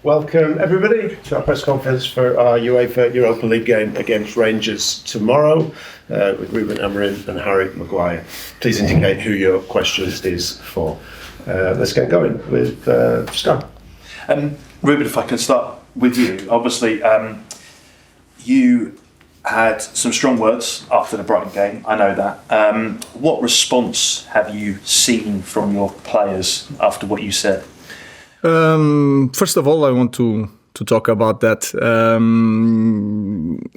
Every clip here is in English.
Welcome everybody to our press conference for our UEFA Europa League game against Rangers tomorrow with Ruben Amorim and Harry Maguire. Please indicate who your question is for. Let's get going with Scott. Ruben, if I can start with you. Obviously, you had some strong words after the Brighton game, I know that. What response have you seen from your players after what you said? First of all, I want to talk about that.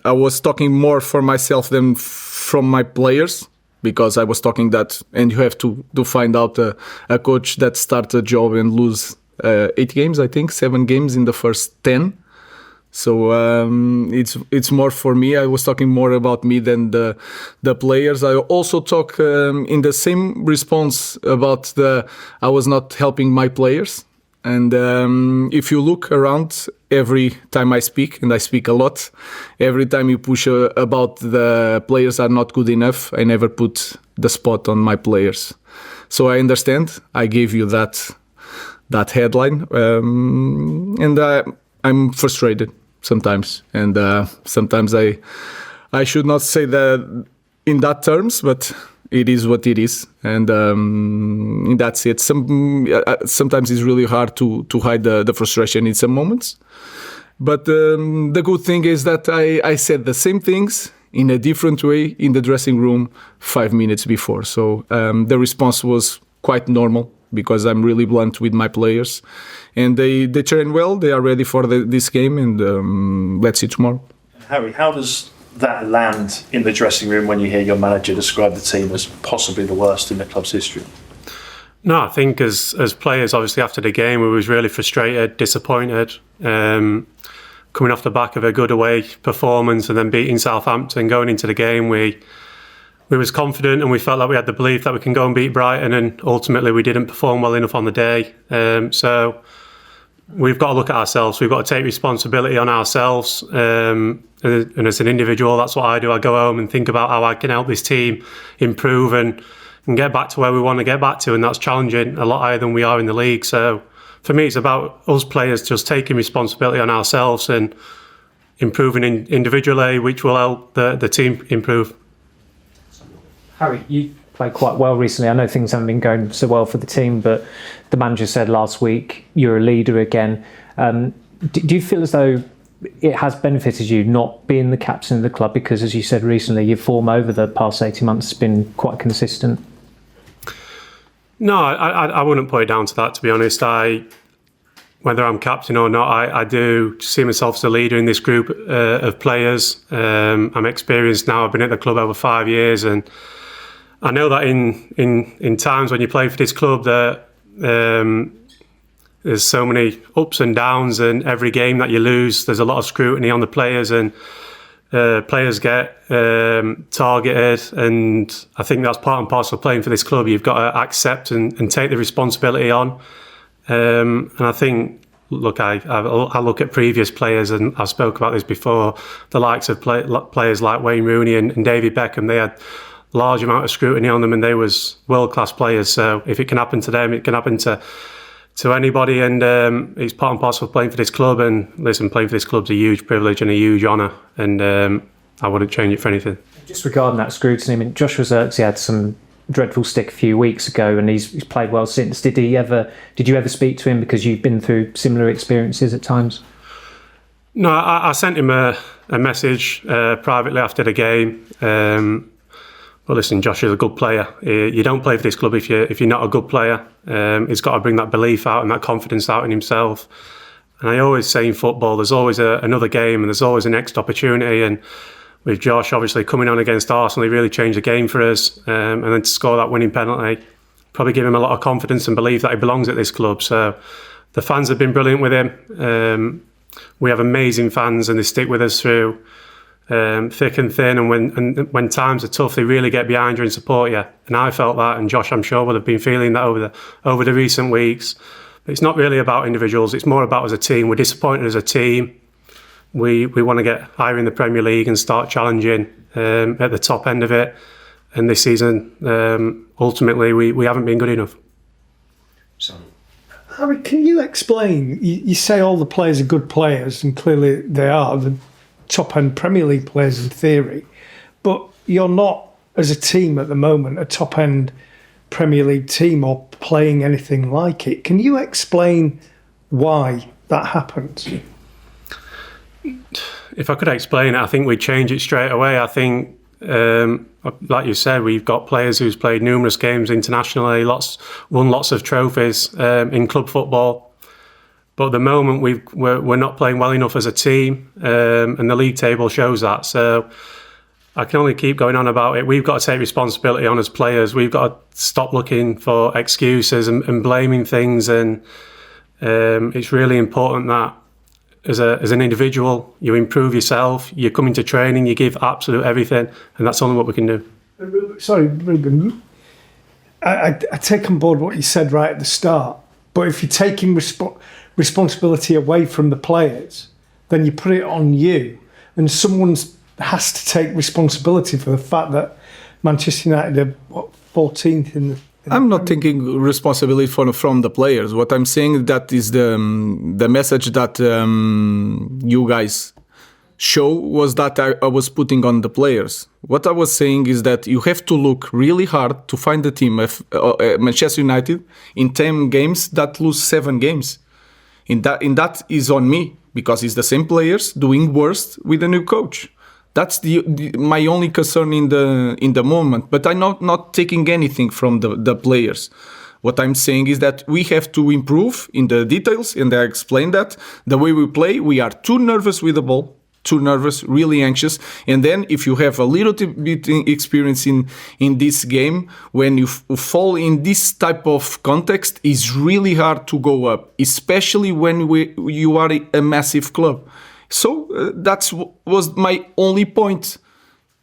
I was talking more for myself than from my players, because I was talking that, and you have to find out a coach that starts a job and lose 8 games, I think, 7 games in the first 10. So it's more for me. I was talking more about me than the players. I also talk in the same response about I was not helping my players. And if you look around, every time I speak, and I speak a lot, every time you push about the players are not good enough, I never put the spot on my players. So I understand. I gave you that headline, and I'm frustrated sometimes, and sometimes I should not say that in that terms, but it is what it is, and that's it. Sometimes it's really hard to hide the frustration in some moments, but the good thing is that I said the same things in a different way in the dressing room 5 minutes before. So the response was quite normal, because I'm really blunt with my players, and they train well. They are ready for this game, and let's see tomorrow. Harry, how does that land in the dressing room when you hear your manager describe the team as possibly the worst in the club's history? No, I think as players, obviously after the game, we was really frustrated, disappointed. Coming off the back of a good away performance and then beating Southampton, going into the game, we was confident and we felt like we had the belief that we can go and beat Brighton, and ultimately we didn't perform well enough on the day. So we've got to look at ourselves. We've got to take responsibility on ourselves. And as an individual, that's what I do. I go home and think about how I can help this team improve and get back to where we want to get back to. And that's challenging a lot higher than we are in the league. So for me, it's about us players just taking responsibility on ourselves and improving individually, which will help the team improve. Harry, you played quite well recently. I know things haven't been going so well for the team, but the manager said last week you're a leader again. Do you feel as though it has benefited you not being the captain of the club? Because, as you said recently, your form over the past 18 months has been quite consistent. No, I wouldn't put it down to that, to be honest. Whether I'm captain or not, I do see myself as a leader in this group of players. I'm experienced now. I've been at the club over 5 years, and I know that in times when you play for this club that there's so many ups and downs, and every game that you lose, there's a lot of scrutiny on the players, and players get targeted. And I think that's part and parcel of playing for this club. You've got to accept and take the responsibility on. And I think, look, I look at previous players, and I've spoke about this before, the likes of players like Wayne Rooney and David Beckham. They had large amount of scrutiny on them, and they was world-class players. So if it can happen to them, it can happen to anybody, and it's part and parcel of playing for this club. And listen, playing for this club's a huge privilege and a huge honour, and I wouldn't change it for anything. Just regarding that scrutiny, I mean, Joshua Zirkzee had some dreadful stick a few weeks ago, and he's played well since. Did you ever speak to him, because you've been through similar experiences at times? No, I sent him a message privately after the game. But listen, Josh is a good player. You don't play for this club if you're not a good player. He's got to bring that belief out and that confidence out in himself. And I always say in football, there's always another game, and there's always a next opportunity. And with Josh obviously coming on against Arsenal, he really changed the game for us. And then to score that winning penalty, probably give him a lot of confidence and belief that he belongs at this club. So the fans have been brilliant with him. We have amazing fans, and they stick with us through thick and thin, and when times are tough, they really get behind you and support you. And I felt that, and Josh, I'm sure, would have been feeling that over the recent weeks. But it's not really about individuals; it's more about as a team. We're disappointed as a team. We want to get higher in the Premier League and start challenging at the top end of it. And this season, ultimately, we haven't been good enough. So. Harry, can you explain? You say all the players are good players, and clearly they are the top-end Premier League players in theory, but you're not, as a team at the moment, a top-end Premier League team or playing anything like it. Can you explain why that happens? If I could explain it, I think we'd change it straight away. I think, like you said, we've got players who's played numerous games internationally, won lots of trophies in club football. But at the moment, we're not playing well enough as a team, and the league table shows that. So I can only keep going on about it. We've got to take responsibility on as players. We've got to stop looking for excuses and blaming things. And it's really important that as an individual, you improve yourself, you come into training, you give absolute everything, and that's only what we can do. Sorry, Ruben. I take on board what you said right at the start, but if you're taking responsibility away from the players, then you put it on you, and someone has to take responsibility for the fact that Manchester United are 14th in the... I'm not taking responsibility from the players. What I'm saying that is the message that you guys show was that I was putting on the players. What I was saying is that you have to look really hard to find the team of Manchester United in 10 games that lose 7 games. In that is on me, because it's the same players doing worse with a new coach. That's my only concern in the moment. But I'm not taking anything from the players. What I'm saying is that we have to improve in the details, and I explained that. The way we play, we are too nervous with the ball, too nervous, really anxious. And then if you have a little bit experience in this game, when you fall in this type of context, it's really hard to go up, especially when you are a massive club. So that was my only point.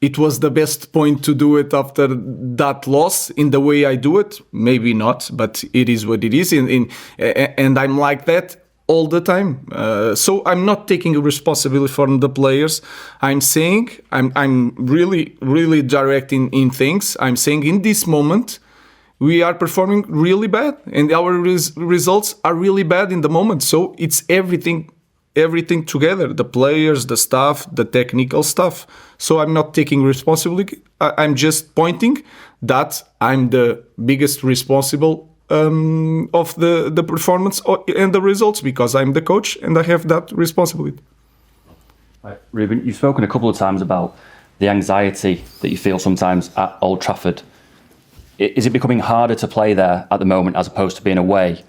It was the best point to do it after that loss in the way I do it. Maybe not, but it is what it is. And I'm like that all the time. So I'm not taking responsibility for the players. I'm saying, I'm really, really direct in things. I'm saying in this moment, we are performing really bad. And our results are really bad in the moment. So it's everything together, the players, the staff, the technical stuff. So I'm not taking responsibility. I'm just pointing that I'm the biggest responsible of the performance and the results, because I'm the coach and I have that responsibility. Right. Ruben, you've spoken a couple of times about the anxiety that you feel sometimes at Old Trafford. Is it becoming harder to play there at the moment as opposed to being away?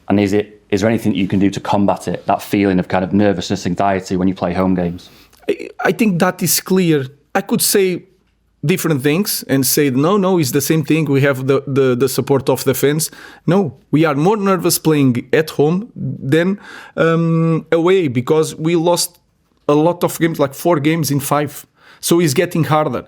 And is there anything that you can do to combat it, that feeling of kind of nervousness, anxiety when you play home games? I think that is clear. I could say different things and say, no, it's the same thing. We have the support of the fans. No, we are more nervous playing at home than away, because we lost a lot of games, like 4 games in 5. So it's getting harder.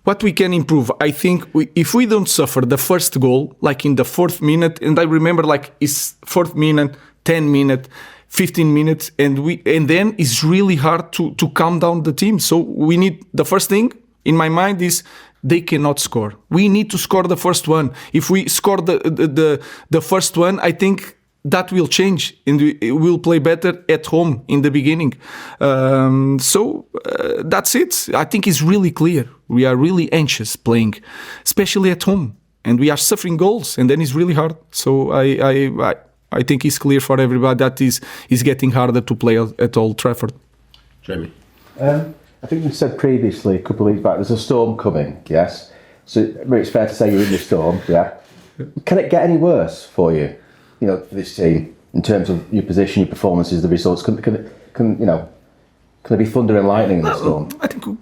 What we can improve, I think, if we don't suffer the first goal, like in the 4th minute, and I remember like it's 4th minute, 10 minute, 15 minutes, and then it's really hard to calm down the team. So we need, the first thing in my mind is they cannot score. We need to score the first one. If we score the first one, I think that will change and we will play better at home in the beginning. So that's it. I think it's really clear. We are really anxious playing, especially at home, and we are suffering goals, and then it's really hard. So I think it's clear for everybody that is getting harder to play at Old Trafford. Jamie? I think you said previously, a couple of weeks back, there's a storm coming, yes? So it's fair to say you're in the storm, yeah? Can it get any worse for you, for this team, in terms of your position, your performances, the results? Can there be thunder and lightning in the storm? I think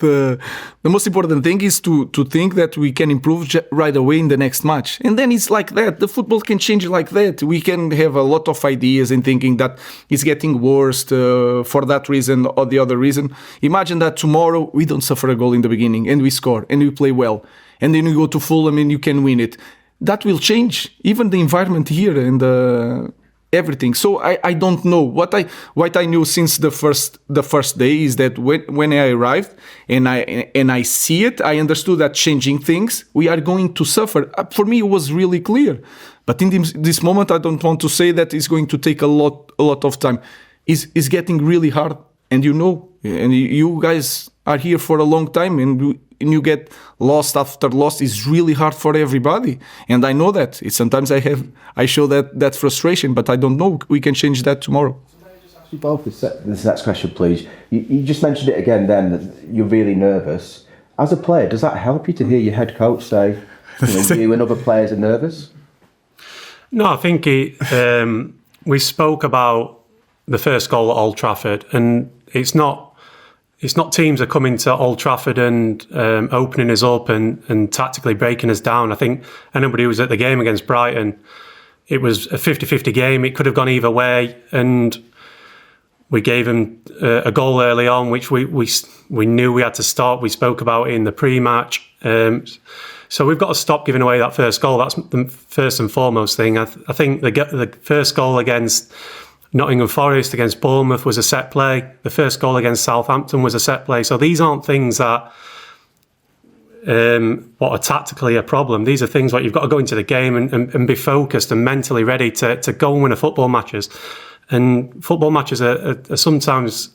the most important thing is to think that we can improve right away in the next match, and then it's like that. The football can change like that. We can have a lot of ideas and thinking that it's getting worse for that reason or the other reason. Imagine that tomorrow we don't suffer a goal in the beginning and we score and we play well, and then we go to Fulham and you can win it. That will change even the environment here, and everything. So I don't know what I knew since the first day is that when I arrived and I see it, I understood that changing things, we are going to suffer. For me, it was really clear. But in this moment, I don't want to say that it's going to take a lot of time. It's getting really hard, and and you guys are here for a long time, and you get lost after loss. Is really hard for everybody, and I know that. Sometimes I show that frustration, but I don't know. We can change that tomorrow. You both this next question, please. You just mentioned it again. Then that you're really nervous. As a player, does that help you to hear your head coach say, you and other players are nervous? No, I think we spoke about the first goal at Old Trafford, and it's not teams are coming to Old Trafford and opening us up and tactically breaking us down. I think anybody who was at the game against Brighton, it was a 50-50 game. It could have gone either way, and we gave them a goal early on, which we knew we had to stop. We spoke about it in the pre-match. So we've got to stop giving away that first goal. That's the first and foremost thing. I think the first goal against Nottingham Forest, against Bournemouth, was a set play. The first goal against Southampton was a set play. So these aren't things that what are tactically a problem. These are things where you've got to go into the game and be focused and mentally ready to go and win a football matches. And football matches are sometimes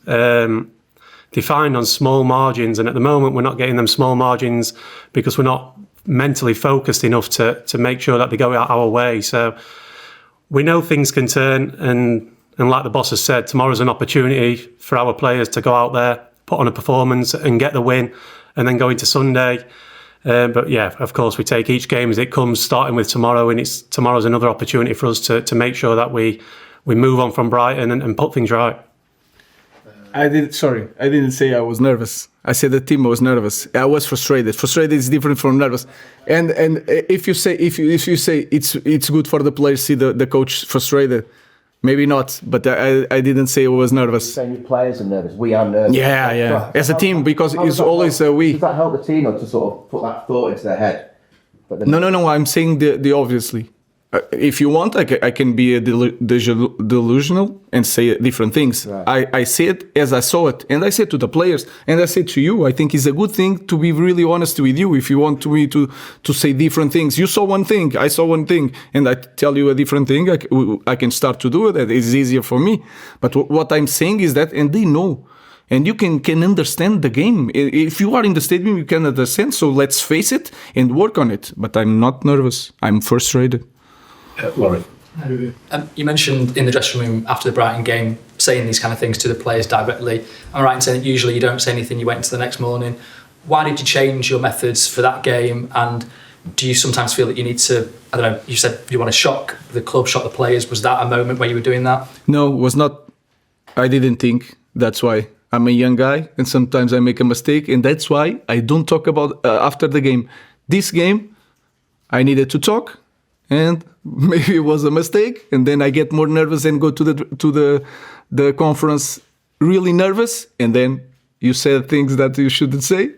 defined on small margins. And at the moment, we're not getting them small margins because we're not mentally focused enough to make sure that they go our way. So we know things can turn, and like the boss has said, tomorrow's an opportunity for our players to go out there, put on a performance and get the win, and then go into Sunday. But yeah, of course, we take each game as it comes, starting with tomorrow, and tomorrow's another opportunity for us to make sure that we move on from Brighton and put things right. I didn't say I was nervous. I said the team was nervous. I was frustrated. Frustrated is different from nervous. And if you say it's good for the players to see the coach frustrated, maybe not. But I didn't say I was nervous. You're saying your players are nervous. We are nervous. Yeah. As a team, because it's always we. Does that help the team, or to sort of put that thought into their head? No. I'm saying the obviously. If you want, I can be delusional and say different things. Right. I say it as I saw it, and I said to the players, and I said to you, I think it's a good thing to be really honest with you. If you want me to say different things, you saw one thing, I saw one thing, and I tell you a different thing, I can start to do it. It's easier for me. But what I'm saying is that, and they know. And you can understand the game. If you are in the stadium, you can understand. So let's face it and work on it. But I'm not nervous. I'm frustrated. Warren. You mentioned in the dressing room after the Brighton game saying these kind of things to the players directly. I'm right in saying that usually you don't say anything, you wait until the next morning. Why did you change your methods for that game? And do you sometimes feel that you need to, I don't know, you said you want to shock the club, shock the players. Was that a moment where you were doing that? No, it was not. I didn't think. That's why. I'm a young guy and sometimes I make a mistake. And that's why I don't talk about after the game. This game, I needed to talk. And maybe it was a mistake, and then I get more nervous and go to the conference really nervous, and then you say things that you shouldn't say,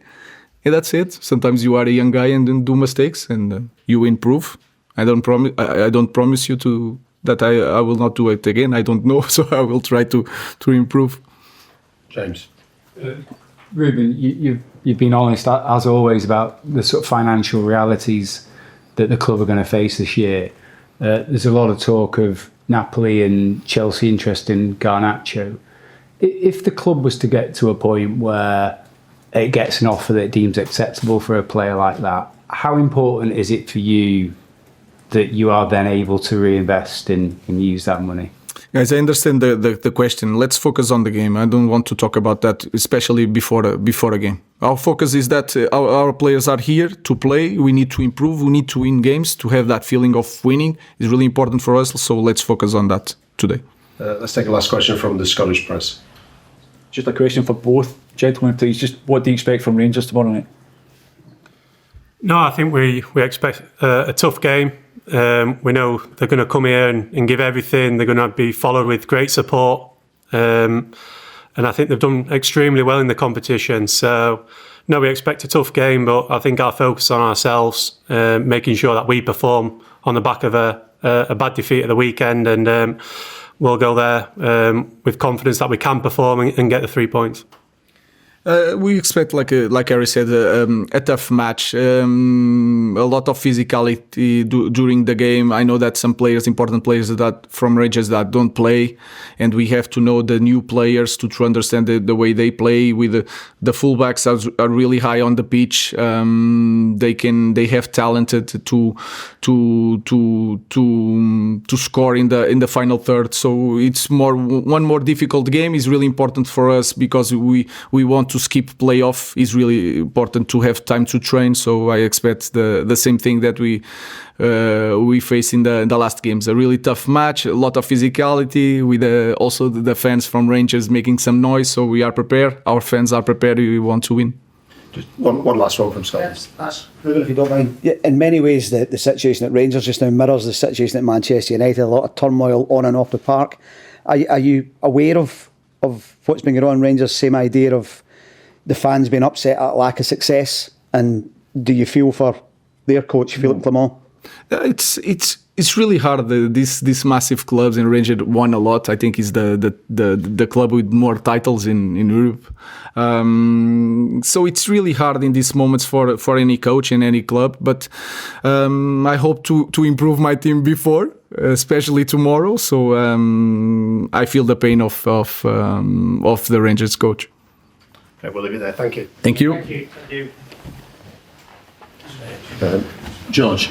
and that's it. Sometimes you are a young guy and then do mistakes, and you improve. I don't promise you that I will not do it again. I don't know, so I will try to improve. James. Ruben, you've been honest as always about the sort of financial realities that the club are going to face this year. There's a lot of talk of Napoli and Chelsea interest in Garnacho. If the club was to get to a point where it gets an offer that it deems acceptable for a player like that, how important is it for you that you are then able to reinvest and use that money? Guys, I understand the question. Let's focus on the game. I don't want to talk about that, especially before a game. Our focus is that our players are here to play. We need to improve. We need to win games to have that feeling of winning. It's really important for us. So let's focus on that today. Let's take a last question from the Scottish press. Just a question for both gentlemen, please. Just what do you expect from Rangers tomorrow night? No, I think we expect a tough game. We know they're going to come here and give everything. They're going to be followed with great support. And I think they've done extremely well in the competition. So, no, we expect a tough game, but I think our focus on ourselves, making sure that we perform on the back of a a bad defeat at the weekend, and we'll go there with confidence that we can perform and get the 3 points. We expect, like Harry said, a tough match. A lot of physicality during the game. I know that some players, important players that from Rangers that don't play, and we have to know the new players to understand the way they play. With the fullbacks are really high on the pitch. They have talented to score in the final third. So it's one more difficult game. Is really important for us because we want to skip playoff. Is really important to have time to train. So I expect the same thing that we faced in the last games. A really tough match, a lot of physicality with also the fans from Rangers making some noise. So we are prepared. Our fans are prepared. We want to win. Just one last one from Scott. Ruben, if you don't mind. Yeah, in many ways, the situation at Rangers just now mirrors the situation at Manchester United. A lot of turmoil on and off the park. Are you aware of what's been going on in Rangers? Same idea of the fans being upset at lack of success, and do you feel for their coach, Philippe Clement? It's really hard. These massive clubs, and Rangers won a lot. I think is the club with more titles in Europe. So it's really hard in these moments for any coach in any club. But I hope to improve my team before, especially tomorrow. So I feel the pain of the Rangers coach. Okay, we'll leave it there. Thank you. Thank you. Thank you. George.